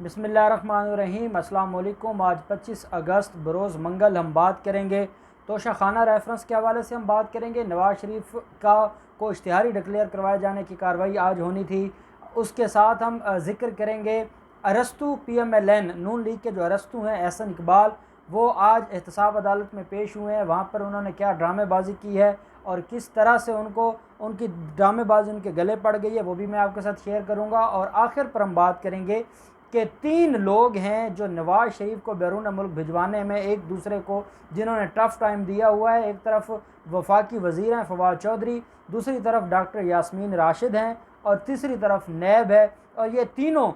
बिस्मिल्लाहिर्रहमानिर्रहीम। अस्सलाम वालेकुम। आज 25 अगस्त बरोज़ मंगल हम बात करेंगे तोशाखाना रेफरेंस के हवाले से। हम बात करेंगे नवाज़ शरीफ को इश्तिहारी डिक्लेयर करवाए जाने की कार्रवाई आज होनी थी। उसके साथ हम जिक्र करेंगे अरस्तु PMLN नून लीग के जो अरस्तु हैं एहसन इकबाल, वो आज एहतसाब अदालत में पेश हुए हैं। वहाँ पर उन्होंने क्या ड्रामेबाजी की है और किस तरह से उनकी ड्रामेबाजी उनके गले पड़ गई है, वो भी मैं आपके साथ शेयर करूँगा। और आखिर पर हम बात करेंगे कि 3 लोग हैं जो नवाज़ शरीफ को बैरून मुल्क भिजवाने में एक दूसरे को जिन्होंने टफ़ टाइम दिया हुआ है। एक तरफ वफाकी वज़ीर हैं फवाद चौधरी, दूसरी तरफ डॉक्टर यास्मीन राशिद हैं और तीसरी तरफ नैब है। और ये तीनों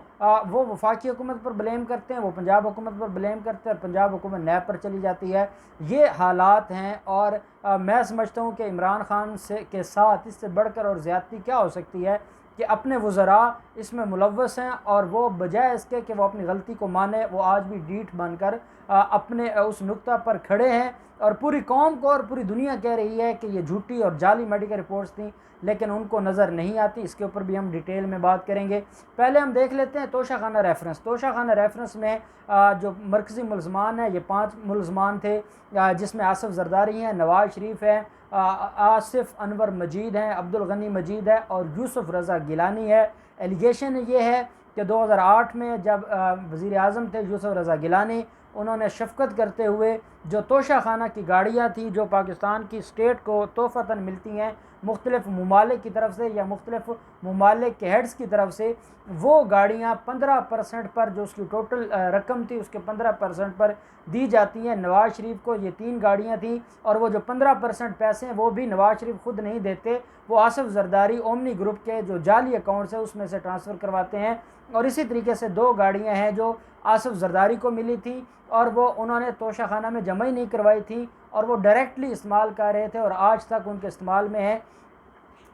वो वफाकी हुकूमत पर ब्लेम करते हैं, वो पंजाब हुकूमत पर ब्लेम करते हैं और पंजाब हुकूमत नैब पर चली जाती है। ये हालात हैं और मैं समझता हूँ कि इमरान खान के साथ इससे बढ़कर और ज़्यादती क्या हो सकती है कि अपने वज़रा इसमें मुलव्वस हैं और वो बजाय इसके कि वो अपनी गलती को माने, वो आज भी डीठ बनकर अपने उस नुक्ता पर खड़े हैं। और पूरी कौम को और पूरी दुनिया कह रही है कि ये झूठी और जाली मेडिकल रिपोर्ट्स थी, लेकिन उनको नज़र नहीं आती। इसके ऊपर भी हम डिटेल में बात करेंगे। पहले हम देख लेते हैं तोशाखाना रेफरेंस। तोशाखाना रेफरेंस में जो मरकज़ी मुलज़मान है, ये 5 मुलज़मान थे, जिसमें आसिफ जरदारी हैं, नवाज़ शरीफ हैं, आसिफ अनवर मजीद हैं, अब्दुल गनी मजीद है और यूसुफ रज़ा गिलानी है। एलिगेशन ये है कि 2008 में जब वज़ीर आज़म थे यूसुफ रज़ा गिलानी, उन्होंने शफ़क़त करते हुए जो तोशाखाना की गाड़ियाँ थी जो पाकिस्तान की स्टेट को तोहफ़तन मिलती हैं मुख्तलिफ़ ममालिक की तरफ से या मुख्तलिफ़ ममालिक के हेड्स की तरफ से, वो गाड़ियाँ 15% पर जो उसकी टोटल रकम थी उसके 15% पर दी जाती हैं नवाज़ शरीफ को। ये 3 गाड़ियाँ थी और वो जो 15% पैसे हैं वो भी नवाज़ शरीफ ख़ुद नहीं देते, वो आसिफ जरदारी ओमनी ग्रुप के जो जाली अकाउंट्स है उसमें से ट्रांसफ़र करवाते हैं। और इसी तरीके से 2 गाड़ियाँ हैं जो आसिफ जरदारी को मिली थी और वो उन्होंने तोशाखाना में जमा ही नहीं करवाई थी और वो डायरेक्टली इस्तेमाल कर रहे थे और आज तक उनके इस्तेमाल में है।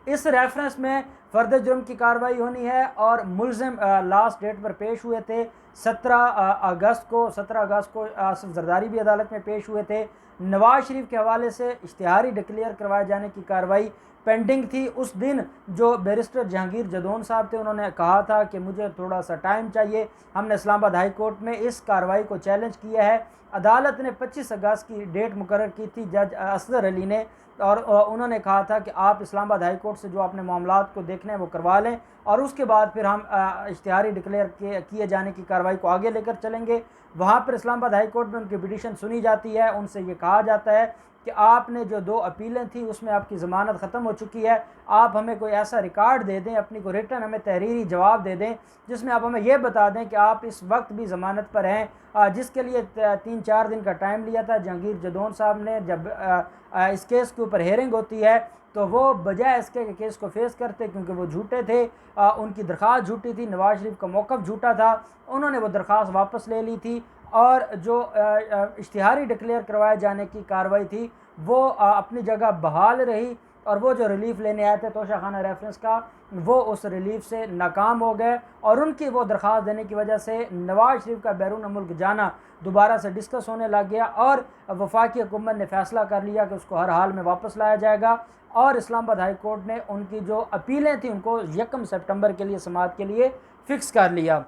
इस रेफरेंस में फ़र्द जुर्म की कार्रवाई होनी है और मुलज़िम लास्ट डेट पर पेश हुए थे 17 अगस्त को आसिफ जरदारी भी अदालत में पेश हुए थे। नवाज़ शरीफ के हवाले से इश्तिहारी डिक्लेयर करवाए जाने की कार्रवाई पेंडिंग थी। उस दिन जो बैरिस्टर जहांगीर जदौन साहब थे, उन्होंने कहा था कि मुझे थोड़ा सा टाइम चाहिए। हमने इस्लामाबाद हाई कोर्ट में इस कार्रवाई को चैलेंज किया है। अदालत ने 25 अगस्त की डेट मुकर्रर की थी जज असगर अली ने, और उन्होंने कहा था कि आप इस्लामाबाद हाई कोर्ट से जो अपने मामलात को देखने हैं वो करवा लें और उसके बाद फिर हम इश्तिहारी डिक्लेयर किए जाने की कार्रवाई को आगे लेकर चलेंगे। वहाँ पर इस्लामाबाद हाई कोर्ट में उनकी पिटीशन सुनी जाती है। उनसे ये कहा जाता है कि आपने जो 2 अपीलें थी उसमें आपकी ज़मानत ख़त्म हो चुकी है, आप हमें कोई ऐसा रिकॉर्ड दे दें, अपनी कोई रिटर्न हमें तहरीरी जवाब दे दें जिसमें आप हमें ये बता दें कि आप इस वक्त भी ज़मानत पर हैं। जिसके लिए 3-4 दिन का टाइम लिया था जहांगीर जदौन साहब ने। जब इस केस के ऊपर हेयरिंग होती है तो वो बजाय इसके केस को फेस करते, क्योंकि वो झूठे थे, उनकी दरख्वास्त झूठी थी, नवाज़ शरीफ का मौक़िफ़ झूठा था, उन्होंने वो दरख्वास्त वापस ले ली थी और जो इश्तिहारी डिक्लेयर करवाए जाने की कार्रवाई थी वो अपनी जगह बहाल रही। और वो जो रिलीफ़ लेने आए थे तोशाखाना रेफरेंस का, वो उस रिलीफ़ से नाकाम हो गए और उनकी वो दरख्वास्त देने की वजह से नवाज़ शरीफ का बैरून मुल्क जाना दोबारा से डिस्कस होने लग गया और वफाकी हुकूमत ने फ़ैसला कर लिया कि उसको हर हाल में वापस लाया जाएगा। और इस्लामाबाद हाई कोर्ट ने उनकी जो अपीलें थी उनको 1 सितंबर के लिए समाअत के लिए फ़िक्स कर लिया।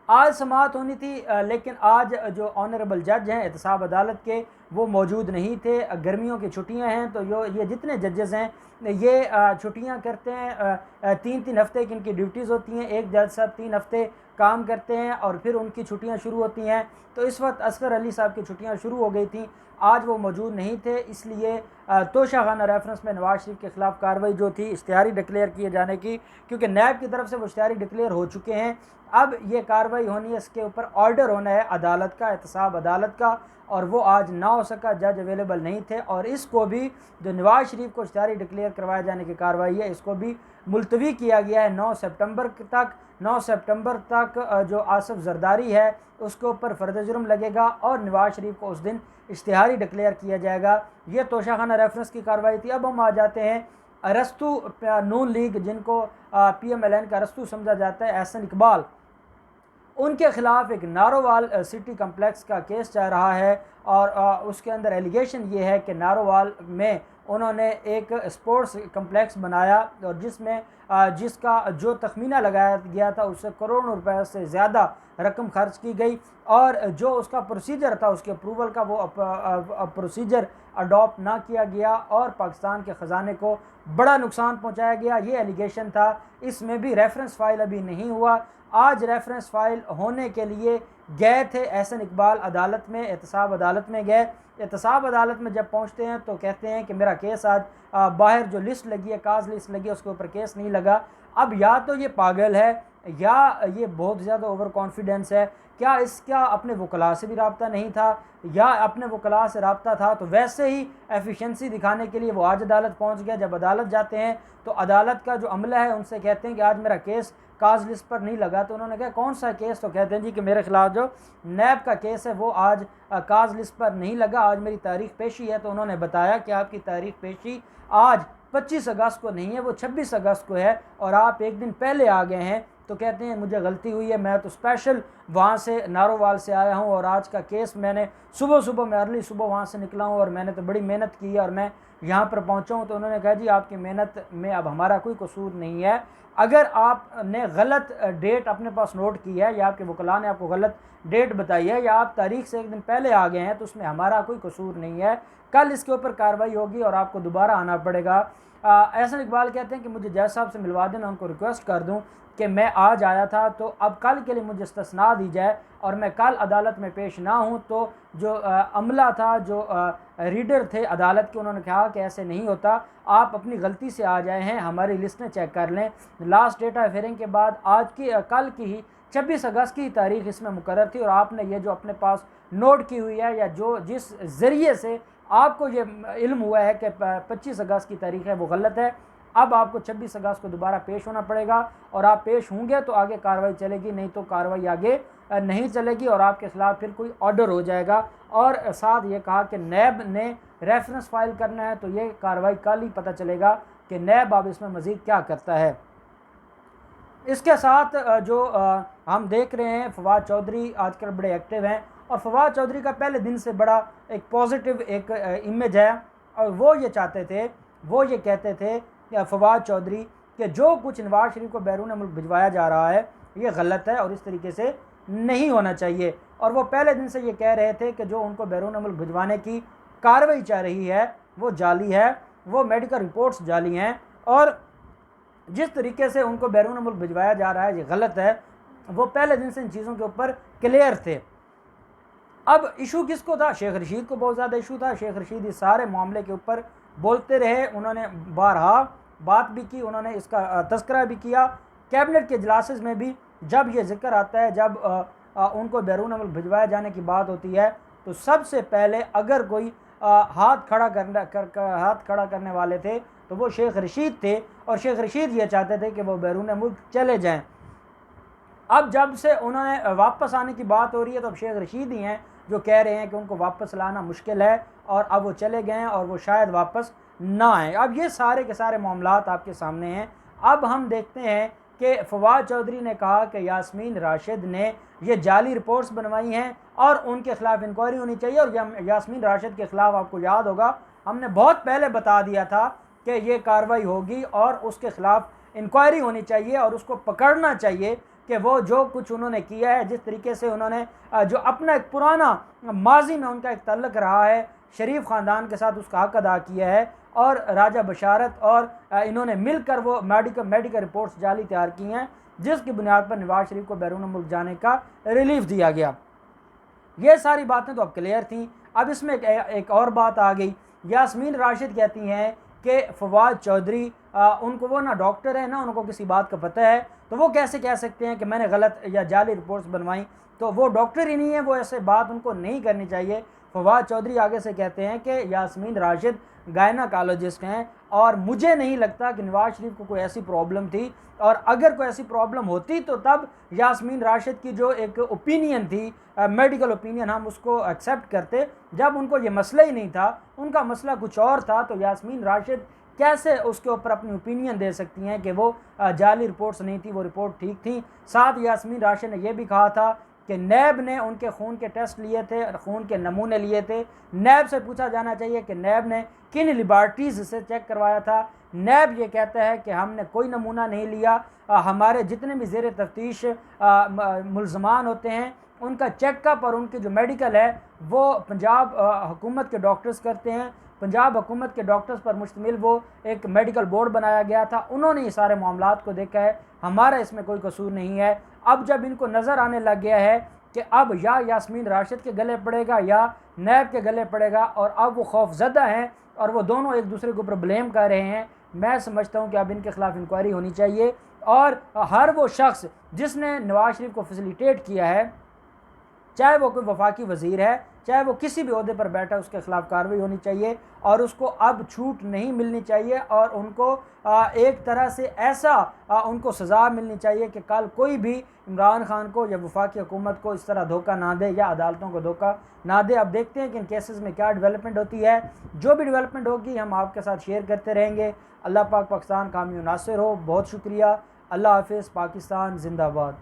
आज समाअत होनी थी, लेकिन आज जो ऑनरेबल जज हैं एहतसाब अदालत के वो मौजूद नहीं थे। गर्मियों की छुट्टियां हैं तो ये जितने जजेस हैं ये छुट्टियां करते हैं। 3-3 हफ्ते की इनकी ड्यूटीज़ होती हैं। एक जज साहब 3 हफ्ते काम करते हैं और फिर उनकी छुट्टियां शुरू होती हैं। तो इस वक्त असगर अली साहब की छुट्टियां शुरू हो गई थी, आज वो मौजूद नहीं थे, इसलिए तोशाखाना रेफरेंस में नवाज़ शरीफ के ख़िलाफ़ कार्रवाई जो थी इश्तिहारी डिक्लेयर किए जाने की, क्योंकि नैब की तरफ से वो इश्तिहारी डिक्लेयर हो चुके हैं, अब ये कार्रवाई होनी है, इसके ऊपर ऑर्डर होना है अदालत का, एहतसाब अदालत का, और वो आज ना हो सका, जज अवेलेबल नहीं थे। और इसको भी जो नवाज़ शरीफ को इश्तिहारी डिक्लेयर करवाए जाने की कार्रवाई है इसको भी मुलतवी किया गया है 9 सितंबर तक। 9 सितंबर तक जो आसिफ जरदारी है उसके ऊपर फ़र्द जुर्म लगेगा और नवाज़ शरीफ को उस दिन इश्तिहारी डिक्लेयर किया जाएगा। ये तोशाखाना रेफरेंस की कार्रवाई थी। अब हम आ जाते हैं अरस्तु नून लीग, जिनको PMLN का अरस्तु समझा जाता है, एहसन इकबाल, उनके ख़िलाफ़ एक नारोवाल सिटी कम्प्लेक्स का केस चल रहा है और उसके अंदर एलिगेशन ये है कि नारोवाल में उन्होंने एक स्पोर्ट्स कम्प्लेक्स बनाया और जिसका जो तखमीना लगाया गया था उससे करोड़ों रुपए से ज़्यादा रकम खर्च की गई और जो उसका प्रोसीजर था उसके अप्रूवल का वो प्रोसीजर अडॉप्ट ना किया गया और पाकिस्तान के ख़जाने को बड़ा नुकसान पहुंचाया गया। ये एलिगेशन था। इसमें भी रेफरेंस फ़ाइल अभी नहीं हुआ। आज रेफरेंस फ़ाइल होने के लिए गए थे एहसन इकबाल अदालत में, एहतसाब अदालत में गए। एहतसाब अदालत में जब पहुंचते हैं तो कहते हैं कि मेरा केस आज बाहर जो लिस्ट लगी है, काज लिस्ट लगी है, उसके ऊपर केस नहीं लगा। अब या तो ये पागल है या ये बहुत ज़्यादा ओवर कॉन्फिडेंस है। क्या इसका अपने वकला से भी रब्ता नहीं था, या अपने वकला से रब्ता था तो वैसे ही एफिशिएंसी दिखाने के लिए वो आज अदालत पहुंच गया। जब अदालत जाते हैं तो अदालत का जो अमला है उनसे कहते हैं कि आज मेरा केस काज लिस्ट पर नहीं लगा। तो उन्होंने कहा कौन सा केस? तो कहते हैं जी कि मेरे खिलाफ जो नैब का केस है वो आज काज लिस्ट पर नहीं लगा, आज मेरी तारीख पेशी है। तो उन्होंने बताया कि आपकी तारीख पेशी आज 25 अगस्त को नहीं है, वो 26 अगस्त को है और आप एक दिन पहले आ गए हैं। तो कहते हैं मुझे गलती हुई है, मैं तो स्पेशल वहाँ से नारोवाल से आया हूँ और आज का केस मैंने सुबह मैं अर्ली सुबह वहाँ से निकला हूँ और मैंने तो बड़ी मेहनत की है और मैं यहाँ पर पहुँचा हूँ। तो उन्होंने कहा जी आपकी मेहनत में अब हमारा कोई कसूर नहीं है। अगर आपने गलत डेट अपने पास नोट की है या आपके वकला ने आपको गलत डेट बताई है या आप तारीख से एक दिन पहले आ गए हैं तो उसमें हमारा कोई कसूर नहीं है। कल इसके ऊपर कार्रवाई होगी और आपको दोबारा आना पड़ेगा। एहसन इकबाल कहते हैं कि मुझे जज साहब से मिलवा दें, मैं उनको रिक्वेस्ट कर दूं कि मैं आज आया था तो अब कल के लिए मुझे इस्तिस्ना दी जाए और मैं कल अदालत में पेश ना हूं। तो जो अमला था, जो रीडर थे अदालत के, उन्होंने कहा कि ऐसे नहीं होता, आप अपनी गलती से आ जाए हैं, हमारी लिस्टें चेक कर लें। लास्ट डेट ऑफ हियरिंग के बाद आज की कल की ही 26 अगस्त की तारीख इसमें मुकर्रर थी और आपने ये जो अपने पास नोट की हुई है या जो जिस ज़रिए से आपको ये इल्म हुआ है कि 25 अगस्त की तारीख है वो गलत है। अब आपको 26 अगस्त को दोबारा पेश होना पड़ेगा और आप पेश होंगे तो आगे कार्रवाई चलेगी, नहीं तो कार्रवाई आगे नहीं चलेगी और आपके खिलाफ फिर कोई ऑर्डर हो जाएगा। और साथ ये कहा कि नैब ने रेफरेंस फाइल करना है तो ये कार्रवाई कल ही पता चलेगा कि नैब अब इसमें मज़ीद क्या करता है। इसके साथ जो हम देख रहे हैं फवाद चौधरी आजकल बड़े एक्टिव हैं और फवाद चौधरी का पहले दिन से बड़ा एक पॉजिटिव एक इमेज है और वो ये कहते थे फवाद चौधरी कि जो कुछ नवाज शरीफ को बैरून मुल्क भिजवाया जा रहा है ये गलत है और इस तरीके से नहीं होना चाहिए। और वो पहले दिन से ये कह रहे थे कि जो उनको बैरून मुल्क भिजवाने की कार्रवाई चल रही है वो जाली है, वो मेडिकल रिपोर्ट्स जाली हैं और जिस तरीके से उनको बैरून मुल्क भिजवाया जा रहा है ये गलत है। वो पहले दिन से इन चीज़ों के ऊपर क्लियर थे। अब इशू किसको था? शेख रशीद को बहुत ज़्यादा इशू था। शेख रशीद इस सारे मामले के ऊपर बोलते रहे, उन्होंने बारहा बात भी की, उन्होंने इसका तज़किरा भी किया। कैबिनेट के इजलासेस में भी जब ये जिक्र आता है, जब उनको बैरून मुल्क भिजवाए जाने की बात होती है तो सबसे पहले अगर कोई हाथ खड़ा करने वाले थे तो वो शेख रशीद थे और शेख रशीद ये चाहते थे कि वो बैरून मुल्क चले जाएं। अब जब से उन्होंने वापस आने की बात हो रही है तो अब शेख रशीद ही हैं जो कह रहे हैं कि उनको वापस लाना मुश्किल है और अब वो चले गए हैं और वो शायद वापस ना आए। अब ये सारे के सारे मामलात आपके सामने हैं। अब हम देखते हैं कि फवाद चौधरी ने कहा कि यास्मीन राशिद ने ये जाली रिपोर्ट्स बनवाई हैं और उनके खिलाफ इंक्वायरी होनी चाहिए। और यास्मीन राशिद के ख़िलाफ़ आपको याद होगा हमने बहुत पहले बता दिया था कि ये कार्रवाई होगी और उसके ख़िलाफ़ इंक्वायरी होनी चाहिए और उसको पकड़ना चाहिए कि वो जो कुछ उन्होंने किया है, जिस तरीके से उन्होंने जो अपना एक पुराना माजी में उनका एक तल्लक रहा है शरीफ ख़ानदान के साथ, उसका हक़ अदा किया है और राजा बशारत और इन्होंने मिलकर वो मेडिकल रिपोर्ट्स जाली तैयार की हैं जिसकी बुनियाद पर नवाज शरीफ को बैरून मुल्क जाने का रिलीफ दिया गया। ये सारी बातें तो अब क्लियर थी। अब इसमें एक और बात आ गई। यास्मीन राशिद कहती हैं कि फवाद चौधरी उनको, वो ना डॉक्टर है ना उनको किसी बात का पता है, तो वो कैसे कह सकते हैं कि मैंने गलत या जाली रिपोर्ट्स बनवाई, तो वो डॉक्टर ही नहीं है, वो ऐसे बात उनको नहीं करनी चाहिए। फवाद चौधरी आगे से कहते हैं कि यास्मीन राशिद गायनाकोलॉजिस्ट हैं और मुझे नहीं लगता कि नवाज शरीफ को कोई ऐसी प्रॉब्लम थी, और अगर कोई ऐसी प्रॉब्लम होती तो तब यास्मीन राशिद की जो एक ओपिनियन थी, मेडिकल ओपिनियन, हम उसको एक्सेप्ट करते। जब उनको ये मसला ही नहीं था, उनका मसला कुछ और था, तो यास्मीन राशिद कैसे उसके ऊपर अपनी ओपिनियन दे सकती हैं कि वो जाली रिपोर्ट्स नहीं थी, वो रिपोर्ट ठीक थी। साथ यास्मीन राशिद ने यह भी कहा था कि नैब ने उनके खून के टेस्ट लिए थे, खून के नमूने लिए थे। नैब से पूछा जाना चाहिए कि नैब ने किन लिबार्टीज़ से चेक करवाया था। नैब ये कहता है कि हमने कोई नमूना नहीं लिया। हमारे जितने भी ज़ेर तफ्तीश मुल्ज़मान होते हैं उनका चेकअप और उनकी जो मेडिकल है वो पंजाब हुकूमत के डॉक्टर्स करते हैं। पंजाब हुकूमत के डॉक्टर्स पर मुश्तमिल वो एक मेडिकल बोर्ड बनाया गया था, उन्होंने ये सारे मामलात को देखा है, हमारा इसमें कोई कसूर नहीं है। अब जब इनको नज़र आने लग गया है कि अब या यास्मीन राशिद के गले पड़ेगा या नैब के गले पड़ेगा, और अब वो खौफजदा हैं और वो दोनों एक दूसरे के ऊपर ब्लेम कर रहे हैं, मैं समझता हूँ कि अब इनके खिलाफ इंक्वायरी होनी चाहिए। और हर वो शख्स जिसने नवाज शरीफ को फैसिलिटेट किया है, चाहे वो कोई वफाकी वज़ीर है, चाहे वो किसी भी ओहदे पर बैठा है, उसके खिलाफ कार्रवाई होनी चाहिए और उसको अब छूट नहीं मिलनी चाहिए और उनको एक तरह से ऐसा उनको सज़ा मिलनी चाहिए कि कल कोई भी इमरान खान को या वफाकी हुकूमत को इस तरह धोखा ना दे या अदालतों को धोखा ना दे। अब देखते हैं कि इन केसेस में क्या डेवलपमेंट होती है। जो भी डेवलपमेंट होगी हम आपके साथ शेयर करते रहेंगे। अल्लाह पाक पाकिस्तान कामयाब नासिर हो। बहुत शुक्रिया। अल्लाह हाफिज़। पाकिस्तान जिंदाबाद।